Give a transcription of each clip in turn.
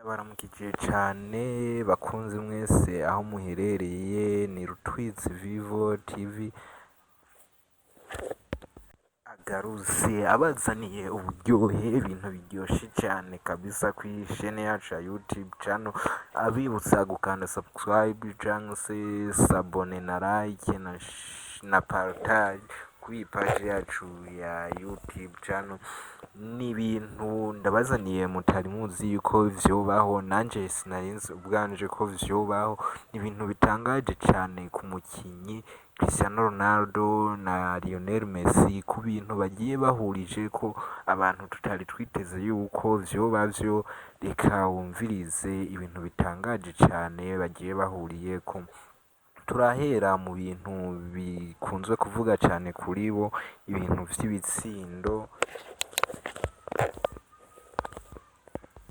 Baramukije cane bakunzi mwese aho muherereye, ni Rutwizi Vivo TV agarutse abazaniye uburyohe, ibintu biryoshe cane kabisa kuri chaine yacu ya YouTube channel, abibutsa gukanda subscribe canke se s'abone na like na partage kuri iyi page yacu ya YouTube channel. Ni ibintu ndabazaniye mutari muzi yuko vyobaho, nanje sinarinzi ubwanje ko vyobaho. Ni ibintu bitangaje cane ku mukinyi Cristiano Ronaldo na Lionel Messi, ku bintu bagiye bahurije ko abantu tutari twiteze yuko vyoba vyo. Reka wumvirize ibintu bitangaje cane bagiye bahuriyeko. Turahera mu bintu bikunzwe kuvuga cane kuri bo, ibintu vy'ibitsindo,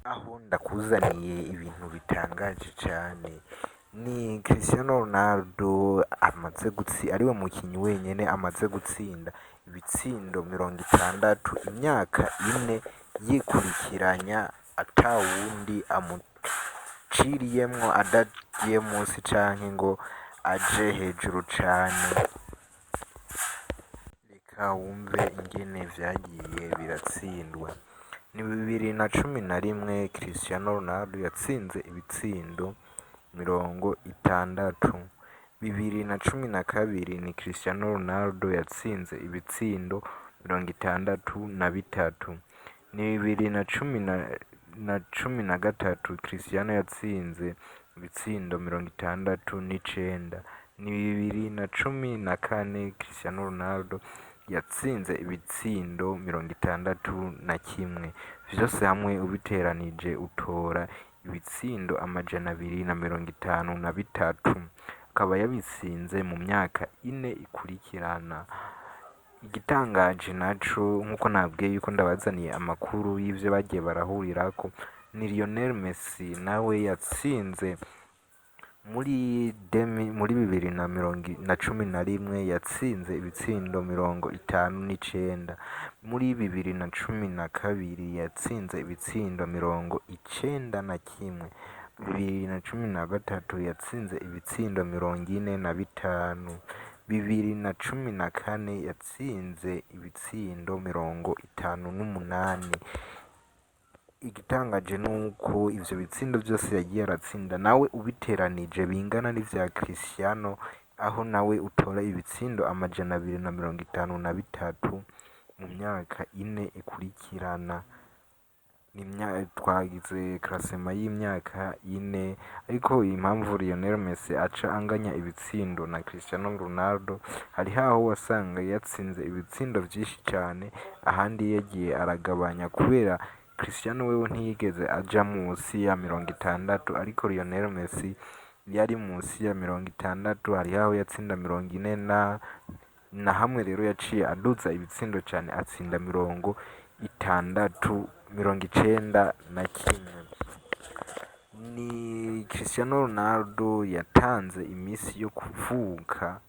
aho ndakuzaniye ibintu bitangaje cane. Ni Cristiano Ronaldo ariwe mukinyi wenyene amaze gutsinda ibitsindo 60 imyaka 4 yikurikiranya, ata wundi amuciriyemwo adagiye munsi canke ngo aje hejuru cane. Reka wumve ingene vyagiye biratsindwa. Ni 2011 Cristiano Ronaldo yatsinze ibitsindo 60. 2012 ni Cristiano Ronaldo yatsinze ibitsindo 63. Ni 2013 Cristiano yatsinze ibitsindo 69. Ni 2014 Cristiano Ronaldo yatsinze ibitsindo 61. Vyose hamwe ubiteranije utora ibitsindo 253. Akaba yabitsinze mu myaka 4 ikurikirana. Igitangaje naco, nkuko nabwiye yuko ndabazaniye amakuru y'ivyo bagiye barahurirako, ni Lionel Messi nawe yatsinze muri 2011 yatsinze ibitsindo 59. Muri 2012 yatsinze ibitsindo 91. 2013 yatsinze ibitsindo 45. 2014 yatsinze ibitsindo 58. Igitangaje nuko ivyo bitsindo vyose yagiye aratsinda nawe ubiteranije bingana n'ivya Cristiano, aho nawe utora ibitsindo 253 mu myaka 4 ikurikirana. Twagize classement y'imyaka 4, ariko impamvu Lionel Messi aca anganya ibitsindo na Cristiano Ronaldo, hari haho wasanga yatsinze ibitsindo vyinshi cane, ahandi yagiye aragabanya kubera Cristiano wewe ntiyigeze aja munsi ya 60, ariko Lionel Messi yari munsi ya 60. Hari haho yatsinda 40 na hamwe rero yaciye aduza ibitsindo cane atsinda 91. Ni Cristiano Ronaldo yatanze imisi yo kuvuka,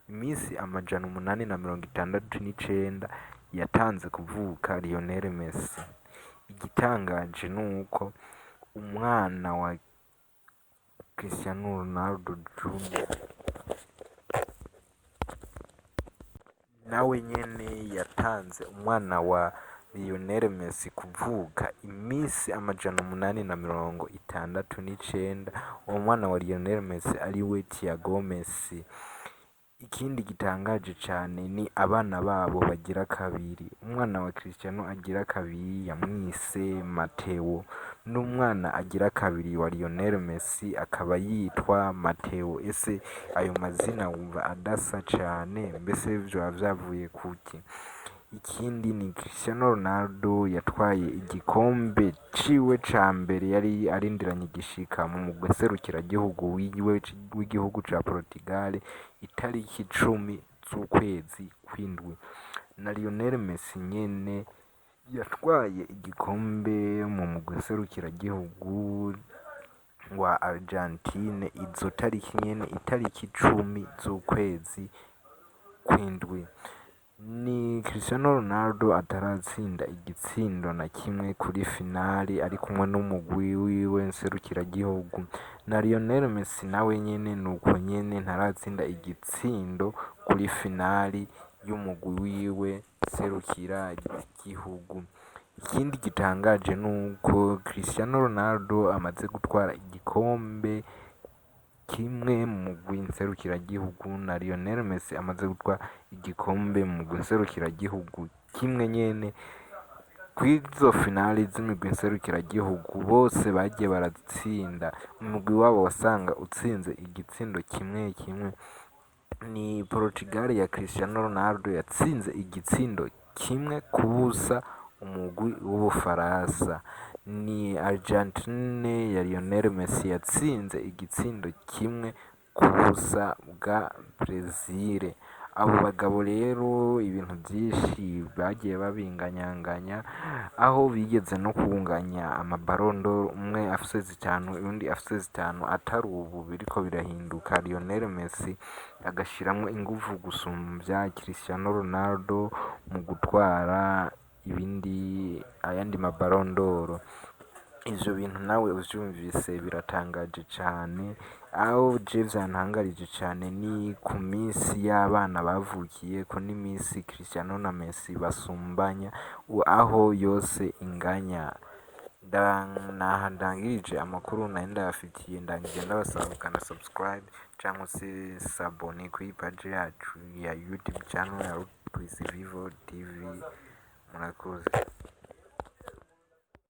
imisi 869 yatanze kuvuka Lionel Messi. Igitangaje nuko umwana wa Cristiano Ronaldo Jr nawe nyene yatanze umwana wa Lionel Messi kuvuka imisi 869. Uwo mwana wa Lionel Messi ariwe Thiago Messi. Ikindi gitangaje cane ni abana babo bagira kabiri. Umwana wa Cristiano agira kabiri yamwise Matteo, n'umwana agira kabiri wa Lionel Messi akaba yitwa Matteo. Ese ayo mazina wumva adasa cane? Mbese vyoba vyavuye kuki? Ikindi ni Cristiano Ronaldo yatwaye igikombe ciwe ca mbere yari arindiranye igishika mu mugwi serukiragihugu w'igihugu ca Portugal itariki 10 z'ukwezi kw'indwi. Na Lionel Messi nyene yatwaye igikombe mu mugwi serukiragihugu wa Argentine izo tariki nyene, itariki 10 z'ukwezi kw'indwi. ni Cristiano Ronaldo ataratsinda igitsindo na kimwe kuri finali ari kumwe n'umugwi wiwe nserukiragihugu, na Lionel Messi nawe nyene nuko nyene ntaratsinda igitsindo kuri finali y'umugwi wiwe nserukiragihugu. Ikindi gitangaje nuko Cristiano Ronaldo amaze gutwara igikombe kimwe mu mugwi nserukiragihugu, na Lionel Messi amaze gutwara igikombe mu mugwi nserukiragihugu kimwe nyene. Kw'izo finali z'imigwi nserukiragihugu bose bagiye baratsinda, umugwi wabo wasanga utsinze igitsindo kimwe kimwe. Ni Portugal ya Cristiano Ronaldo yatsinze igitsindo kimwe ku busa umugwi w'Ubufaransa. Ni Argentine ya Lionel Messi yatsinze igitsindo kimwe ku busa bwa Brezil. Abo bagabo rero ibintu byinshi bagiye babinganyanganya, aho bigeze no kunganya amabarondo, umwe afise zitanu undi afise zitanu, atari ubu biriko birahinduka Lionel Messi agashiramwo inguvu gusumvya Cristiano Ronaldo mu gutwara ayandi mabarondoro. Ivyo bintu nawe uvyumvise biratangaje cane, aho je vyantangarije cane ni ku misi y'abana bavukiyeko n'imisi Cristiano na Messi basumbanya, aho yose inganya. Naha ndangirije amakuru nari ndabafitiye, ndangije ndabasaba gukanda subscribe canke se s'abonner kuri page yacu ya YouTube channel ya Utaruz TV. Murakoze.